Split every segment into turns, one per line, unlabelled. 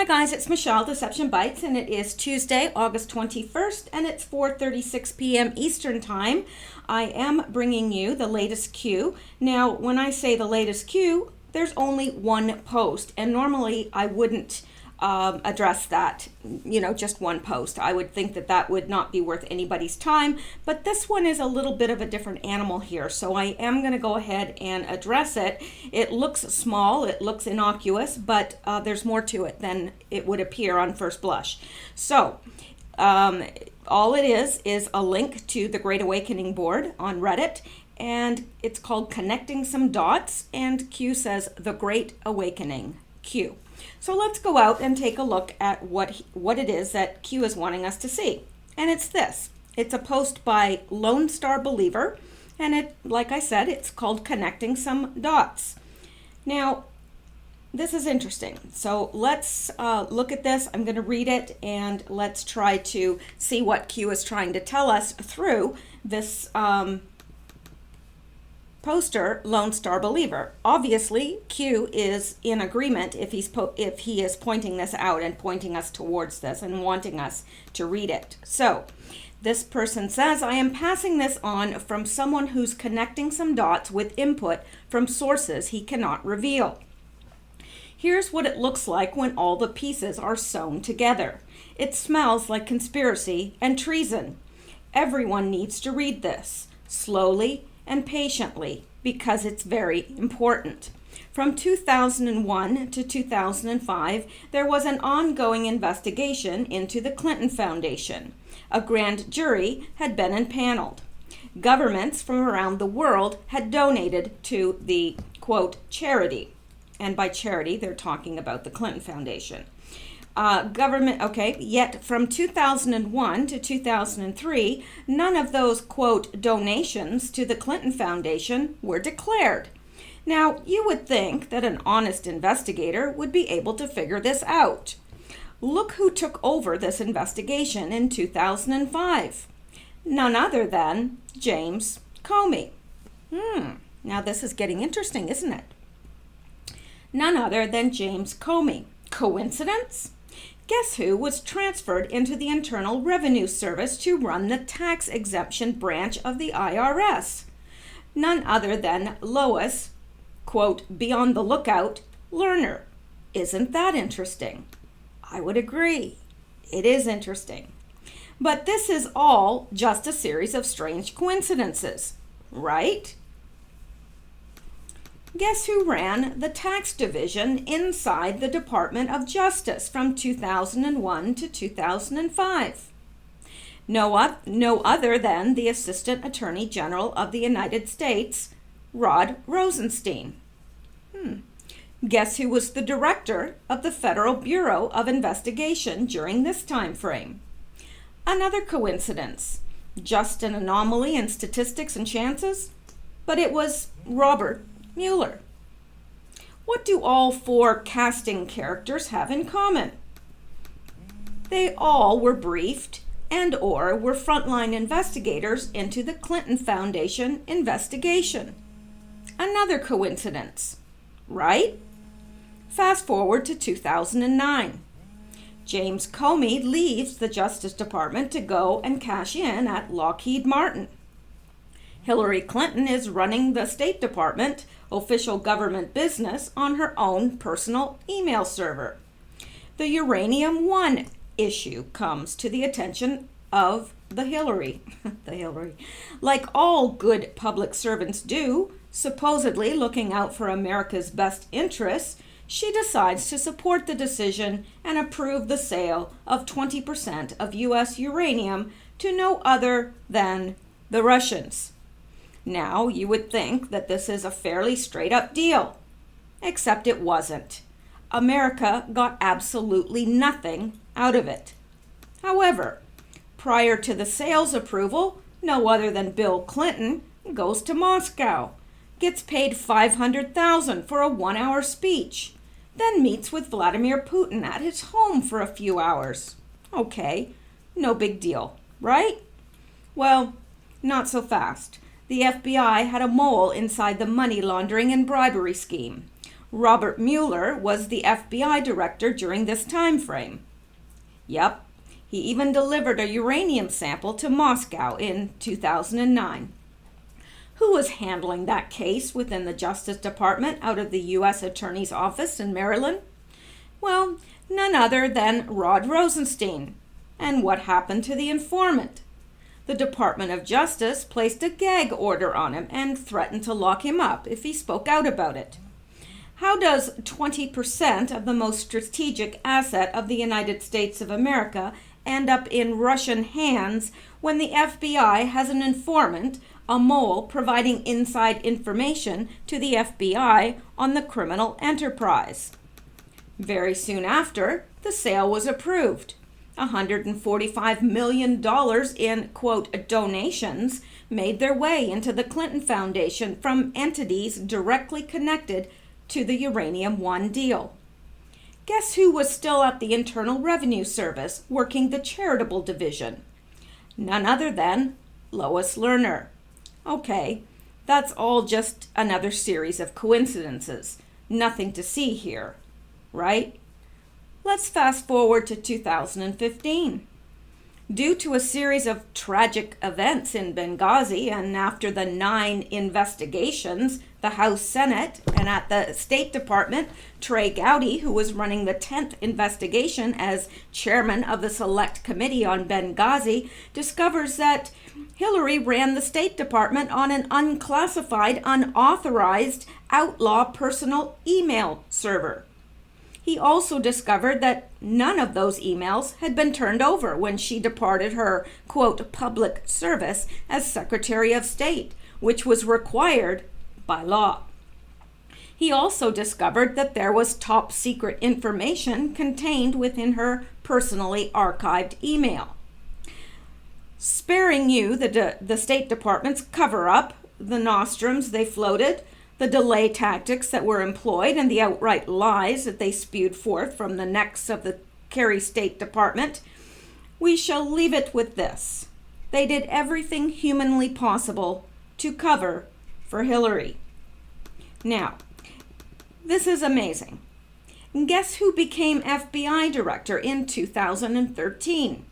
Hi guys, it's Mishel, Deception Bytes, and it is Tuesday, August 21st, and it's 4:36 p.m. Eastern Time. I am bringing you the latest Q. Now, when I say the latest Q, there's only one post, and normally I wouldn't address that, just one post. I would think that that would not be worth anybody's time, but this one is a little bit of a different animal here, so I am going to go ahead and address it. It looks small, it looks innocuous, but there's more to it than it would appear on first blush. So, all it is a link to the Great Awakening board on Reddit, and it's called Connecting Some Dots, and Q says The Great Awakening, Q. So let's go out and take a look at what it is that Q is wanting us to see. And it's this. It's a post by Lone Star Believer, and it, like I said, it's called Connecting Some Dots. Now, this is interesting. So let's look at this. I'm going to read it, and let's try to see what Q is trying to tell us through this poster, Lone Star Believer. Obviously, Q is in agreement if he is pointing this out and pointing us towards this and wanting us to read it. So, this person says, I am passing this on from someone who's connecting some dots with input from sources he cannot reveal. Here's what it looks like when all the pieces are sewn together. It smells like conspiracy and treason. Everyone needs to read this, slowly and patiently, because it's very important. From 2001 to 2005, there was an ongoing investigation into the Clinton Foundation. A grand jury had been impaneled. Governments from around the world had donated to the, quote, charity. And by charity, they're talking about the Clinton Foundation. Yet from 2001 to 2003, none of those, quote, donations to the Clinton Foundation were declared. Now, you would think that an honest investigator would be able to figure this out. Look who took over this investigation in 2005. None other than James Comey. Now this is getting interesting, isn't it? None other than James Comey. Coincidence? Guess who was transferred into the Internal Revenue Service to run the tax exemption branch of the IRS? None other than Lois, quote, be on the lookout, Lerner. Isn't that interesting? I would agree. It is interesting. But this is all just a series of strange coincidences, right? Guess who ran the tax division inside the Department of Justice from 2001 to 2005? No other than the Assistant Attorney General of the United States, Rod Rosenstein. Guess who was the director of the Federal Bureau of Investigation during this time frame? Another coincidence, just an anomaly in statistics and chances, but it was Robert Mueller. What do all four casting characters have in common? They all were briefed and or were frontline investigators into the Clinton Foundation investigation. Another coincidence, right? Fast forward to 2009. James Comey leaves the Justice Department to go and cash in at Lockheed Martin. Hillary Clinton is running the State Department official government business on her own personal email server. The Uranium One issue comes to the attention of the Hillary. Like all good public servants do, supposedly looking out for America's best interests, she decides to support the decision and approve the sale of 20% of U.S. uranium to no other than the Russians. Now, you would think that this is a fairly straight-up deal, except it wasn't. America got absolutely nothing out of it. However, prior to the sales approval, no other than Bill Clinton goes to Moscow, gets paid $500,000 for a 1-hour speech, then meets with Vladimir Putin at his home for a few hours. Okay, no big deal, right? Well, not so fast. The FBI had a mole inside the money laundering and bribery scheme. Robert Mueller was the FBI director during this time frame. Yep, he even delivered a uranium sample to Moscow in 2009. Who was handling that case within the Justice Department out of the U.S. Attorney's Office in Maryland? Well, none other than Rod Rosenstein. And what happened to the informant? The Department of Justice placed a gag order on him and threatened to lock him up if he spoke out about it. How does 20% of the most strategic asset of the United States of America end up in Russian hands when the FBI has an informant, a mole, providing inside information to the FBI on the criminal enterprise? Very soon after, the sale was approved. $145 million in, quote, donations made their way into the Clinton Foundation from entities directly connected to the Uranium One deal. Guess who was still at the Internal Revenue Service working the charitable division? None other than Lois Lerner. Okay, that's all just another series of coincidences. Nothing to see here, right? Let's fast forward to 2015. Due to a series of tragic events in Benghazi and after the 9 investigations, the House Senate and at the State Department, Trey Gowdy, who was running the 10th investigation as chairman of the Select Committee on Benghazi, discovers that Hillary ran the State Department on an unclassified, unauthorized, outlaw personal email server. He also discovered that none of those emails had been turned over when she departed her, quote, public service as Secretary of State, which was required by law. He also discovered that there was top secret information contained within her personally archived email. Sparing you the State Department's cover-up, the nostrums they floated, the delay tactics that were employed, and the outright lies that they spewed forth from the necks of the Kerry State Department, we shall leave it with this. They did everything humanly possible to cover for Hillary. Now, this is amazing. Guess who became FBI director in 2013?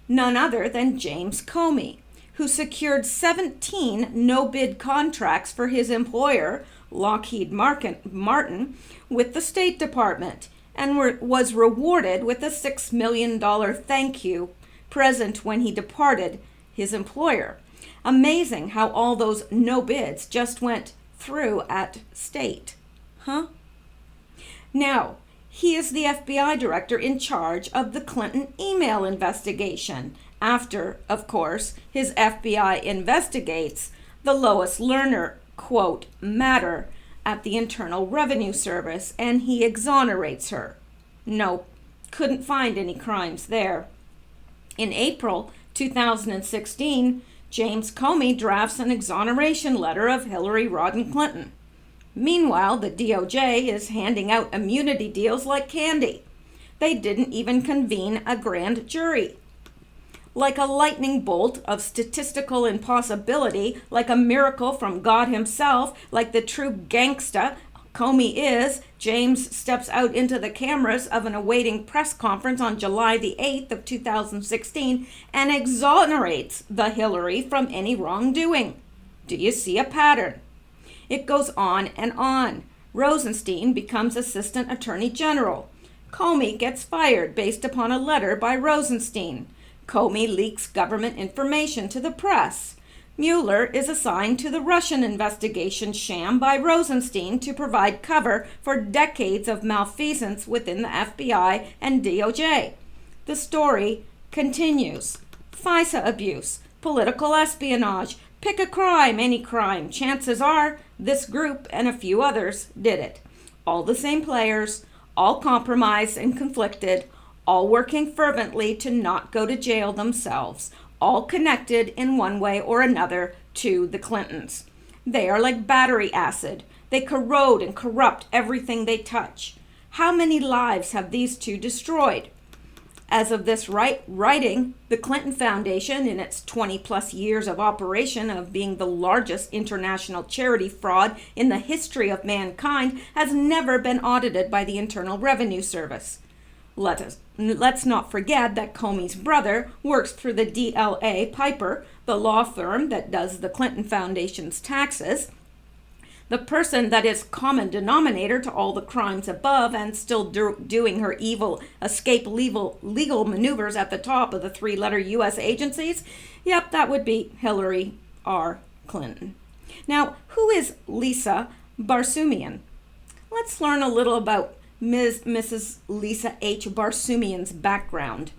None other than James Comey, who secured 17 no-bid contracts for his employer, Lockheed Martin, with the State Department, and was rewarded with a $6 million thank you present when he departed his employer. Amazing how all those no bids just went through at State. Huh? Now, he is the FBI director in charge of the Clinton email investigation, after, of course, his FBI investigates the Lois Lerner, quote, matter at the Internal Revenue Service, and he exonerates her. Nope, couldn't find any crimes there. In April 2016, James Comey drafts an exoneration letter of Hillary Rodham Clinton. Meanwhile, the DOJ is handing out immunity deals like candy. They didn't even convene a grand jury. Like a lightning bolt of statistical impossibility, like a miracle from God himself, like the true gangsta Comey is, James steps out into the cameras of an awaiting press conference on July the 8th of 2016 and exonerates the Hillary from any wrongdoing. Do you see a pattern? It goes on and on. Rosenstein becomes Assistant Attorney General. Comey gets fired based upon a letter by Rosenstein. Comey leaks government information to the press. Mueller is assigned to the Russian investigation sham by Rosenstein to provide cover for decades of malfeasance within the FBI and DOJ. The story continues. FISA abuse, political espionage, pick a crime, any crime. Chances are this group and a few others did it. All the same players, all compromised and conflicted, all working fervently to not go to jail themselves, all connected in one way or another to the Clintons. They are like battery acid. They corrode and corrupt everything they touch. How many lives have these two destroyed? As of this writing, the Clinton Foundation, in its 20 plus years of operation of being the largest international charity fraud in the history of mankind, has never been audited by the Internal Revenue Service. Let's not forget that Comey's brother works for the DLA Piper, the law firm that does the Clinton Foundation's taxes. The person that is common denominator to all the crimes above and still doing her evil escape legal maneuvers at the top of the three-letter U.S. agencies, yep, that would be Hillary R. Clinton. Now, who is Lisa Barsoomian? Let's learn a little about Mrs. Lisa H. Barsoomian's background.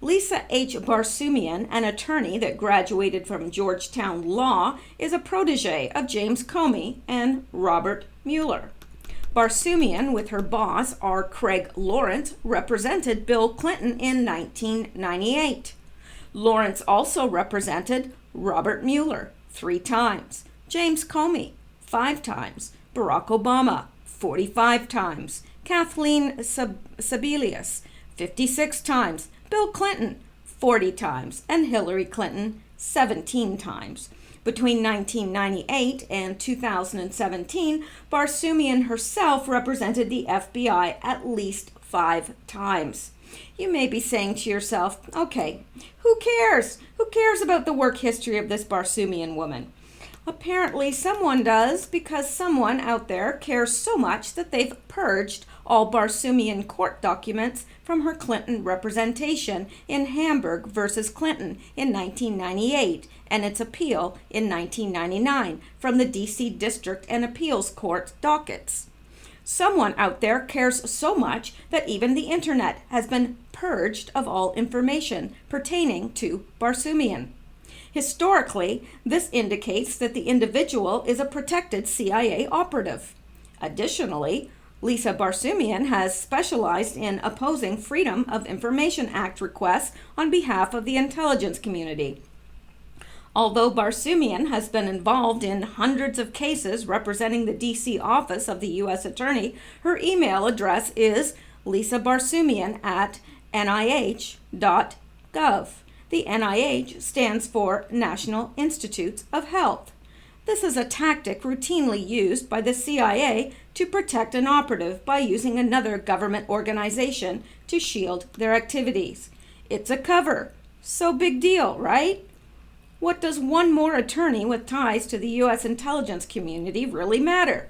Lisa H. Barsoomian, an attorney that graduated from Georgetown Law, is a protege of James Comey and Robert Mueller. Barsoomian, with her boss, R. Craig Lawrence, represented Bill Clinton in 1998. Lawrence also represented Robert Mueller 3 times, James Comey 5 times, Barack Obama 45 times, Kathleen Sebelius 56 times, Bill Clinton 40 times, and Hillary Clinton 17 times. Between 1998 and 2017, Barsoomian herself represented the FBI at least 5 times. You may be saying to yourself, okay, who cares? Who cares about the work history of this Barsoomian woman? Apparently someone does, because someone out there cares so much that they've purged all Barsoomian court documents from her Clinton representation in Hamburg versus Clinton in 1998 and its appeal in 1999 from the D.C. District and Appeals Court dockets. Someone out there cares so much that even the internet has been purged of all information pertaining to Barsoomian. Historically, this indicates that the individual is a protected CIA operative. Additionally, Lisa Barsoomian has specialized in opposing Freedom of Information Act requests on behalf of the intelligence community. Although Barsoomian has been involved in hundreds of cases representing the D.C. office of the U.S. Attorney, her email address is lisabarsoomian@nih.gov. The NIH stands for National Institutes of Health. This is a tactic routinely used by the CIA to protect an operative by using another government organization to shield their activities. It's a cover. So big deal, right? What does one more attorney with ties to the U.S. intelligence community really matter?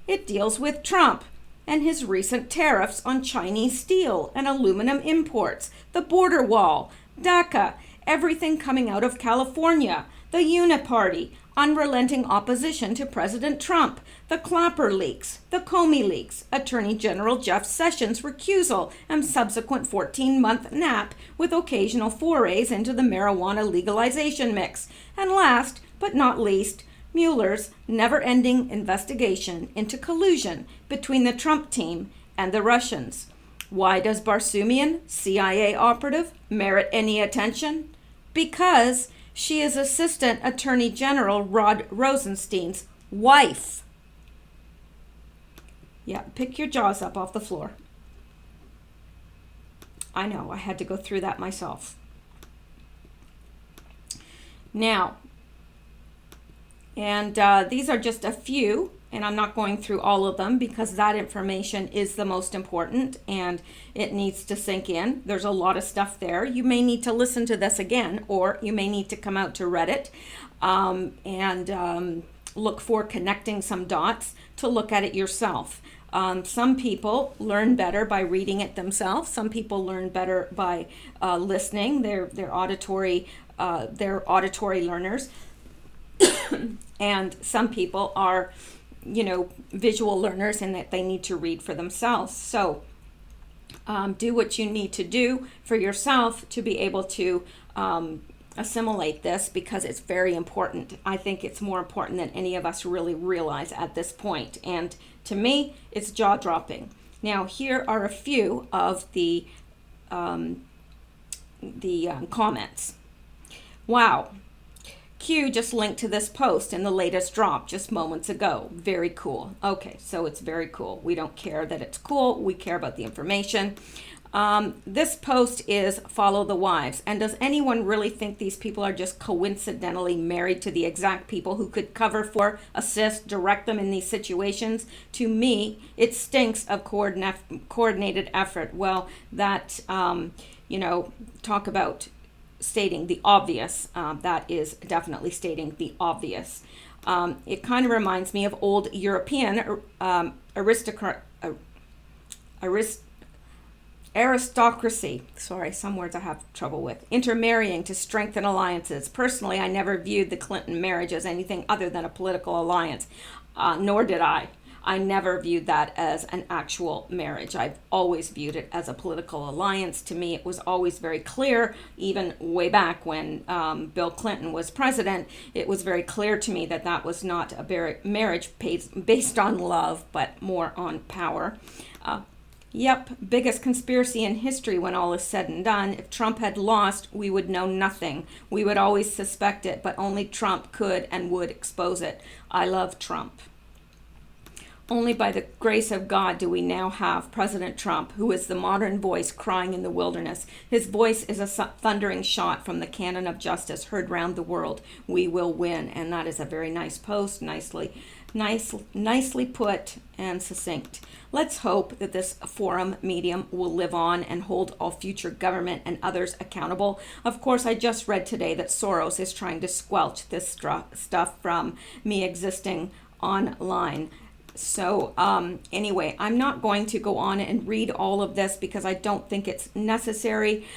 It deals with Trump and his recent tariffs on Chinese steel and aluminum imports, the border wall, DACA, everything coming out of California, the Uniparty, unrelenting opposition to President Trump, the Clapper leaks, the Comey leaks, Attorney General Jeff Sessions' recusal and subsequent 14-month nap with occasional forays into the marijuana legalization mix, and last but not least, Mueller's never-ending investigation into collusion between the Trump team and the Russians. Why does Barsoomian, CIA operative, merit any attention? Because she is Assistant Attorney General Rod Rosenstein's wife. Yeah, pick your jaws up off the floor. I know, I had to go through that myself. Now, and these are just a few, and I'm not going through all of them because that information is the most important and it needs to sink in. There's a lot of stuff there. You may need to listen to this again, or you may need to come out to Reddit and look for connecting some dots to look at it yourself. Some people learn better by reading it themselves. Some people learn better by listening. They're auditory learners. And some people are visual learners and that they need to read for themselves. So do what you need to do for yourself to be able to assimilate this, because it's very important. I think it's more important than any of us really realize at this point. And to me, it's jaw-dropping. Now, here are a few of the comments. Wow. Q just linked to this post in the latest drop just moments ago. Very cool. Okay, so it's very cool. We don't care that it's cool. We care about the information. This post is Follow the Wives. And does anyone really think these people are just coincidentally married to the exact people who could cover for, assist, direct them in these situations? To me, it stinks of coordinated effort. Well, that, talk about stating the obvious. That is definitely stating the obvious. It kind of reminds me of old European aristocracy. Sorry, some words I have trouble with. Intermarrying to strengthen alliances. Personally, I never viewed the Clinton marriage as anything other than a political alliance, nor did I. I never viewed that as an actual marriage. I've always viewed it as a political alliance. To me, it was always very clear, even way back when Bill Clinton was president, it was very clear to me that that was not a marriage based on love, but more on power. Yep, biggest conspiracy in history when all is said and done. If Trump had lost, we would know nothing. We would always suspect it, but only Trump could and would expose it. I love Trump. Only by the grace of God do we now have President Trump, who is the modern voice crying in the wilderness. His voice is a thundering shot from the cannon of justice heard round the world. We will win. And that is a very nice post, nicely put and succinct. Let's hope that this forum medium will live on and hold all future government and others accountable. Of course, I just read today that Soros is trying to squelch this stuff from me existing online. So anyway, I'm not going to go on and read all of this because I don't think it's necessary.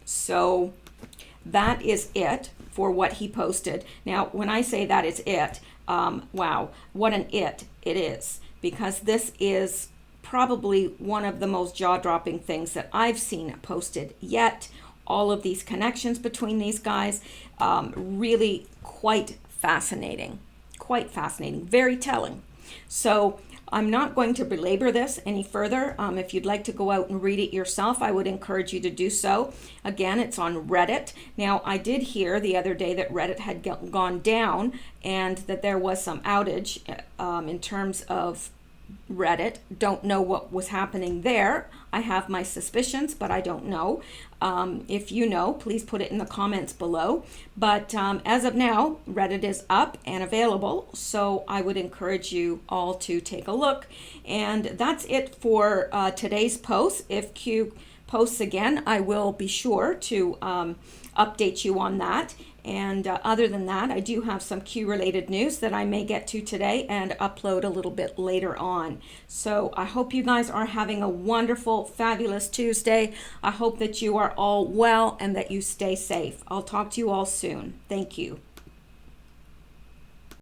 So that is it for what he posted. Now, when I say that is it, wow, what an it is. Because this is probably one of the most jaw-dropping things that I've seen posted yet. All of these connections between these guys, really quite fascinating, very telling. So I'm not going to belabor this any further. If you'd like to go out and read it yourself, I would encourage you to do so. Again, it's on Reddit. Now, I did hear the other day that Reddit had gone down and that there was some outage in terms of Reddit. Don't know what was happening there. I have my suspicions, but I don't know. If you know, please put it in the comments below. But as of now, Reddit is up and available, so I would encourage you all to take a look. And that's it for today's post. If Q posts again, I will be sure to update you on that. And other than that, I do have some Q-related news that I may get to today and upload a little bit later on. So I hope you guys are having a wonderful, fabulous Tuesday. I hope that you are all well and that you stay safe. I'll talk to you all soon. Thank you.